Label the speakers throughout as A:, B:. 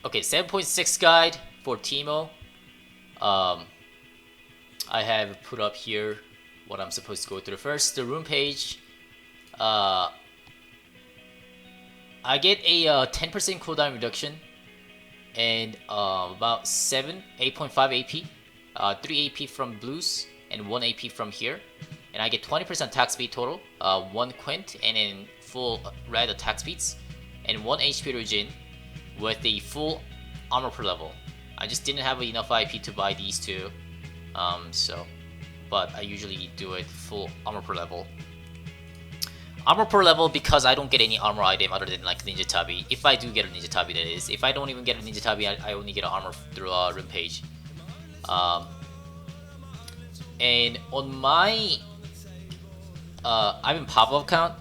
A: Okay, 7.6 guide for Teemo. I have put up here what I'm supposed to go through. First, the Rune page. I get a 10% cooldown reduction and about 8.5 AP, 3 AP from blues and 1 AP from here, and I get 20% attack speed total, 1 quint and then full red attack speeds, and 1 HP regen with the full armor per level. I just didn't have enough IP to buy these two, but I usually do it full armor per level. Armor per level because I don't get any armor item other than like Ninja Tabi. If I do get a Ninja Tabi, that is. If I don't even get a Ninja Tabi, I only get an armor through a Rune page. And on my Itemization account,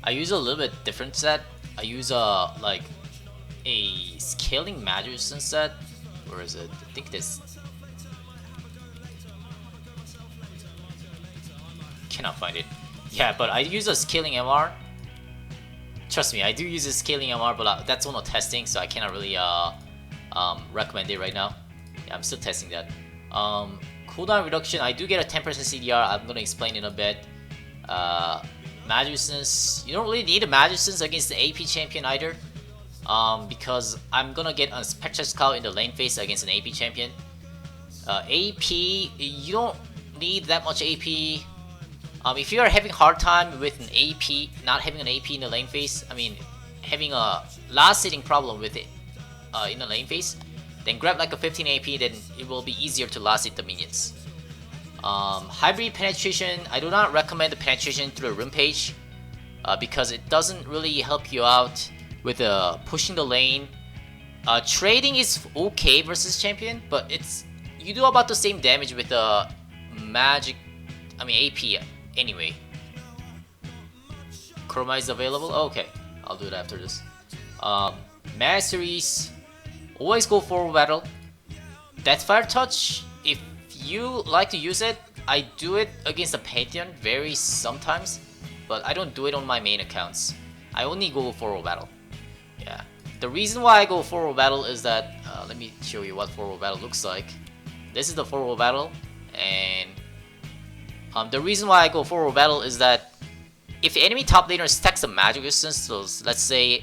A: I use a little bit different set. I use like a scaling Masteries set. Where is it? I think this. Cannot find it. Yeah, but I use a scaling MR. Trust me, I do use a scaling MR, but that's on a testing, so I cannot really recommend it right now. Yeah, I'm still testing that. Cooldown reduction, I do get a 10% CDR. I'm gonna explain in a bit. Magicians, you don't really need a Magicians against the AP champion either, because I'm gonna get a Spectre Skull in the lane phase against an AP champion. AP, you don't need that much AP. If you are having hard time with an AP, not having an AP in the lane phase, I mean, having a last hitting problem with it in the lane phase, then grab like a 15 AP, then it will be easier to last hit the minions. Hybrid penetration, I do not recommend the penetration through a Rune page, because it doesn't really help you out with pushing the lane. Trading is okay versus champion, but you do about the same damage with the AP anyway. Chroma is available? Okay, I'll do it after this. Masteries, always go forward battle. Deathfire touch, if you like to use it, I do it against the Pantheon very sometimes, but I don't do it on my main accounts. I only go forward battle. Yeah, the reason why I go forward battle is that, let me show you what forward battle looks like. This is the forward battle, and the reason why I go forward battle is that if the enemy top laner stacks a magic resistance, so let's say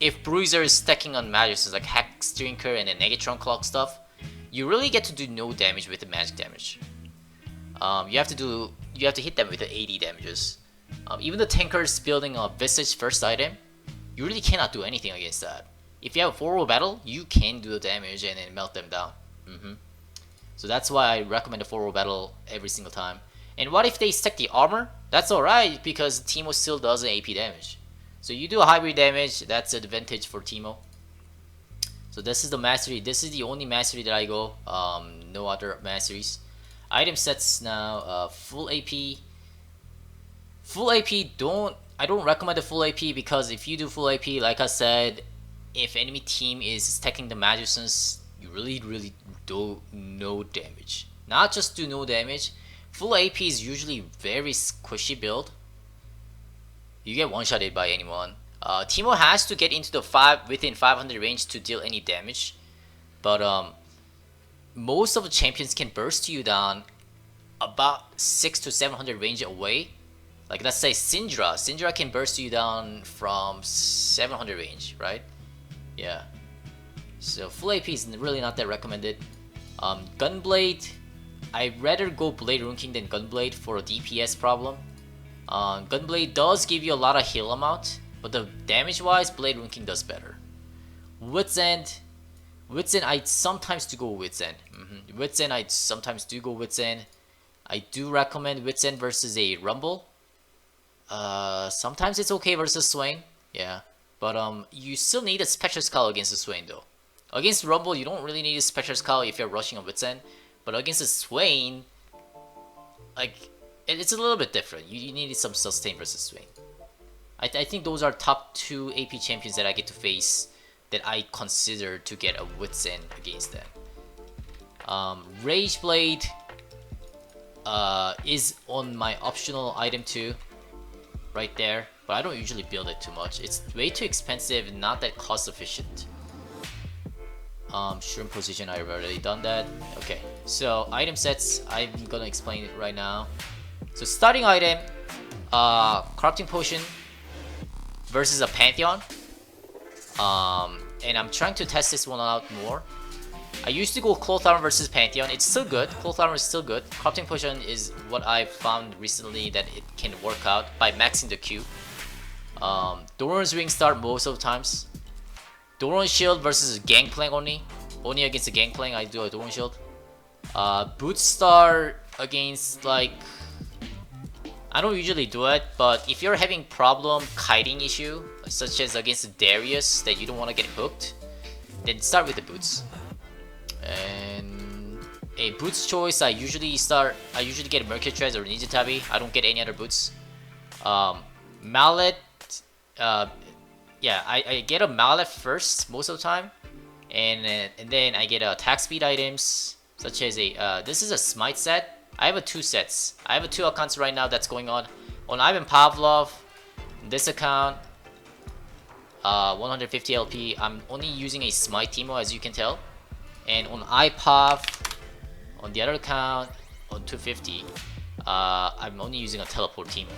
A: if Bruiser is stacking on magic resistance like Hex Drinker and then Negatron Clock stuff, you really get to do no damage with the magic damage. You have to hit them with the 80 damages. Even the tankers building a Visage first item, you really cannot do anything against that. If you have a forward battle, you can do the damage and then melt them down. So that's why I recommend a forward battle every single time. And what if they stack the armor? That's alright, because Teemo still does an AP damage. So you do a hybrid damage, that's an advantage for Teemo. So this is the mastery. This is the only mastery that I go. No other masteries. Item sets now, full AP. Full AP, I don't recommend the full AP, because if you do full AP, like I said, if enemy team is stacking the magicians, you really do no damage. Not just do no damage, full AP is usually very squishy build. You get one-shotted by anyone. Teemo has to get into the within 500 range to deal any damage, but most of the champions can burst you down about 600 to 700 range away. Like let's say Syndra can burst you down from 700 range, right? Yeah. So full AP is really not that recommended. Gunblade, I'd rather go Blade Rune King than Gunblade for a DPS problem. Gunblade does give you a lot of heal amount, but the damage wise, Blade Rune King does better. Wits End, I sometimes do go Wits End. Wits End, I sometimes do go Wits End. I do recommend Wits End versus a Rumble. Sometimes it's okay versus Swain, yeah. But you still need a Spectre Skull against the Swain though. Against Rumble, you don't really need a Spectre Skull if you're rushing a Wits End. But against a Swain, like, it's a little bit different. You need some sustain versus Swain. I think those are top 2 AP champions that I get to face that I consider to get a Wits End against them. Rage Blade is on my optional item too, right there. But I don't usually build it too much. It's way too expensive and not that cost efficient. Shroom position, I've already done that. Okay, so item sets, I'm gonna explain it right now. So starting item, corrupting potion versus a Pantheon. And I'm trying to test this one out more. I used to go Cloth Armor versus Pantheon. It's still good. Cloth Armor is still good. Corrupting Potion is what I've found recently that it can work out by maxing the Q. Doran's Ring start most of the times. Doran Shield versus Gangplank only. Only against the Gangplank I do a Doran Shield. Boots start against like... I don't usually do it, but if you're having problem kiting issue, such as against Darius that you don't want to get hooked, then start with the boots. And a boots choice, I usually get Mercury Treads or Ninja Tabi. I don't get any other boots. Mallet, yeah, I get a mallet first most of the time, and then I get attack speed items such as a this is a smite set. I have 2 sets. I have 2 accounts right now that's going on. On Ivan Pavlov, this account, 150 LP. I'm only using a smite Teemo, as you can tell. And on iPav, on the other account, on 250, I'm only using a teleport Teemo.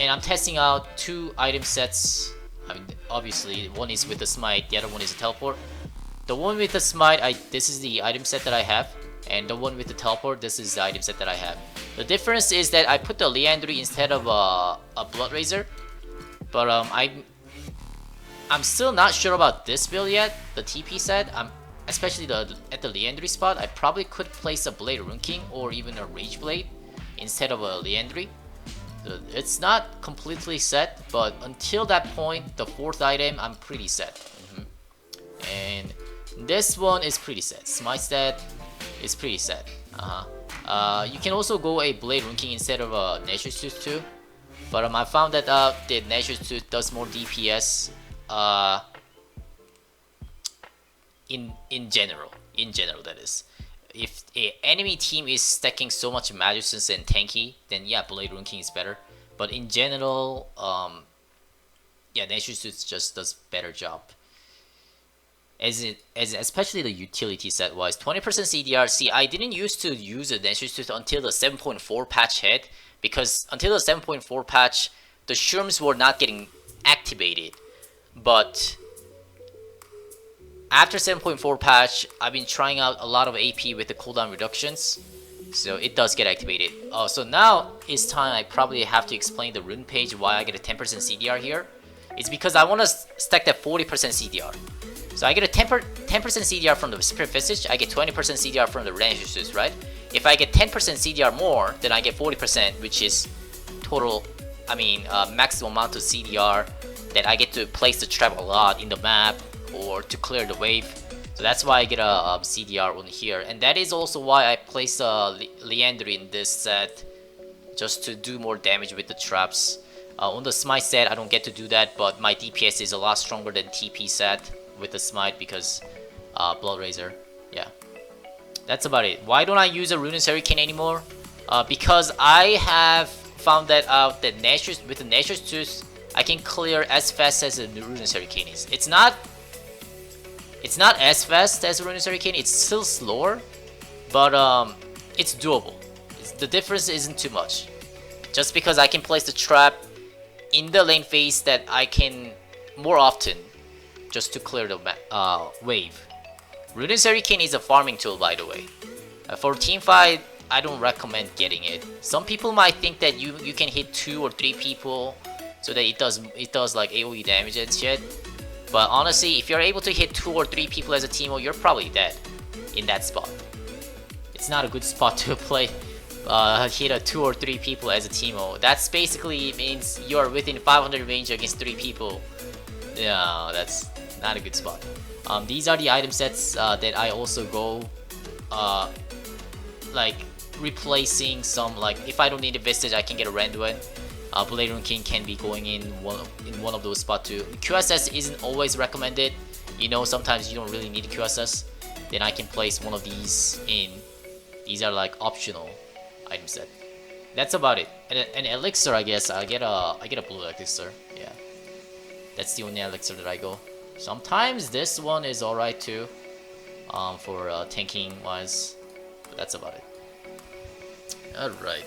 A: And I'm testing out 2 item sets. I mean, obviously, one is with the smite, the other one is a teleport. The one with the smite, this is the item set that I have. And the one with the teleport, this is the item set that I have. The difference is that I put the Leandry instead of a Blood Razor. But I'm still not sure about this build yet, the TP set. Especially at the Leandry spot, I probably could place a Blade Rune King or even a Rage Blade instead of a Leandry. It's not completely set, but until that point, the 4th item, I'm pretty set. And this one is pretty set. Smite set is pretty set. You can also go a Blade Rune King instead of a Nature's Tooth too. But I found that the Nature's Tooth does more DPS in general. In general, that is. If an enemy team is stacking so much Magicians and tanky, then yeah, Blade Rune King is better. But in general, yeah, Nature's Tooth just does better job. Especially the utility set wise, 20% CDR. See, I didn't used to use the Nature's Tooth until the 7.4 patch hit, because until the 7.4 patch, the shrooms were not getting activated. But after 7.4 patch, I've been trying out a lot of AP with the cooldown reductions, so it does get activated. So now it's time I probably have to explain the rune page why I get a 10% CDR here. It's because I want to stack that 40% CDR. So I get a 10% CDR from the Spirit Visage, I get 20% CDR from the Nature's Tooth, right? If I get 10% CDR more, then I get 40%, which is total, maximum amount of CDR that I get to place the trap a lot in the map or to clear the wave. So that's why I get a CDR on here. And that is also why I place Leandry in this set, just to do more damage with the traps. On the Smite set, I don't get to do that, but my DPS is a lot stronger than TP set with the Smite because Blood Razor. Yeah, that's about it. Why don't I use a Rune's Hurricane anymore? Because I have found that out that with the Nature's Tooth, I can clear as fast as the Rune's Hurricane is. It's not as fast as Rune's Hurricane. It's still slower, but it's doable. The difference isn't too much. Just because I can place the trap in the lane phase that I can more often, just to clear the wave. Rune's Hurricane is a farming tool, by the way. For team fight, I don't recommend getting it. Some people might think that you can hit 2 or 3 people so that it does like AoE damage and shit. But honestly, if you're able to hit 2 or 3 people as a Teemo, you're probably dead in that spot. It's not a good spot to play. Hit a 2 or 3 people as a Teemo. That's basically means you are within 500 range against 3 people. Yeah, that's not a good spot. These are the item sets that I also go like replacing some, like if I don't need a Vestige, I can get a Randuin. Blade Rune King can be going in one of those spots too. QSS isn't always recommended. You know, sometimes you don't really need a QSS. Then I can place one of these in. These are like optional item set. That's about it. And an elixir, I guess. I get a blue elixir. Yeah, that's the only elixir that I go. Sometimes this one is alright too, for tanking wise, but that's about it. Alright.